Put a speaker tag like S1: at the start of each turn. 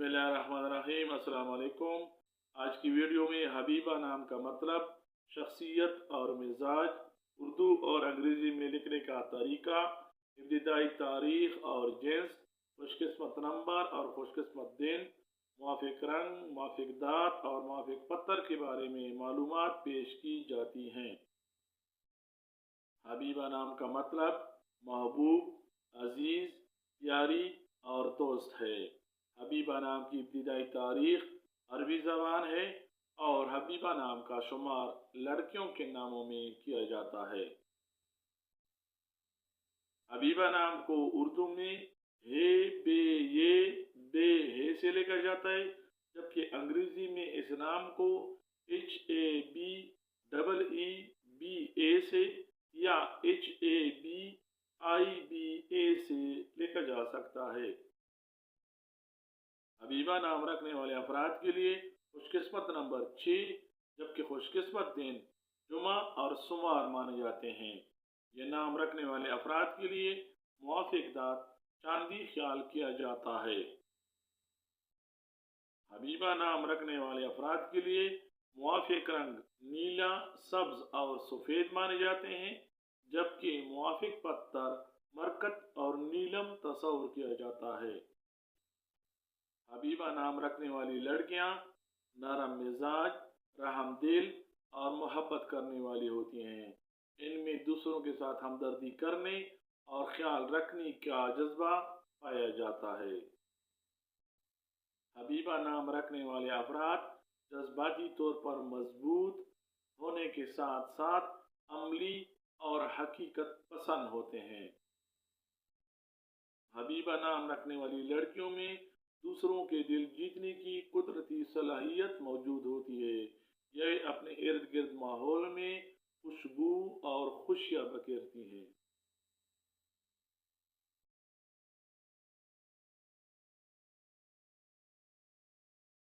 S1: बिस्मिल्लाहिर्रहमानिर्रहीम। अस्सलाम वालेकुम। आज की वीडियो में हबीबा नाम का मतलब, शख्सियत और मिजाज, उर्दू और अंग्रेज़ी में लिखने का तरीका, इब्तिदाई तारीख और जिन्स, खुशकिस्मत नंबर और खुशकिस्मत दिन, मुआफिक रंग, मुआफिक दात और मुआफिक पत्थर के बारे में मालूमात पेश की जाती हैं। हबीबा नाम का मतलब महबूब, अजीज, प्यारी और दोस्त है। हबीबा नाम की इब्तिदाई तारीख अरबी ज़बान है और हबीबा नाम का शुमार लड़कियों के नामों में किया जाता है। हबीबा नाम को उर्दू में हे, बे, ये, बे, हे से लिखा जाता है, जबकि अंग्रेजी में इस नाम को HABEE से या HABIBA से लिखा जा सकता है। हबीबा नाम रखने वाले अफराद के लिए खुशकिस्मत नंबर 6, जबकि खुशकिस्मत दिन जुमा और सोमवार माने जाते हैं। ये नाम रखने वाले अफराद के लिए मुआफिक दात चांदी ख्याल किया जाता है। हबीबा नाम रखने वाले अफराद के लिए मुआफिक रंग नीला, सब्ज और सफ़ेद माने जाते हैं, जबकि मुआफिक पत्थर मरकत और नीलम तस्वुर किया जाता है। हबीबा नाम रखने वाली लड़कियां नरम मिजाज, रहमदिल और मोहब्बत करने वाली होती हैं। इनमें दूसरों के साथ हमदर्दी करने और ख्याल रखने का जज्बा पाया जाता है। हबीबा नाम रखने वाले अफराद जज्बाती तौर पर मजबूत होने के साथ साथ अमली और हकीकत पसंद होते हैं। हबीबा नाम रखने वाली लड़कियों में दूसरों के दिल जीतने की कुदरती सलाहियत मौजूद होती है। यह अपने इर्द गिर्द माहौल में खुशबू और खुशियाँ बखेरती हैं।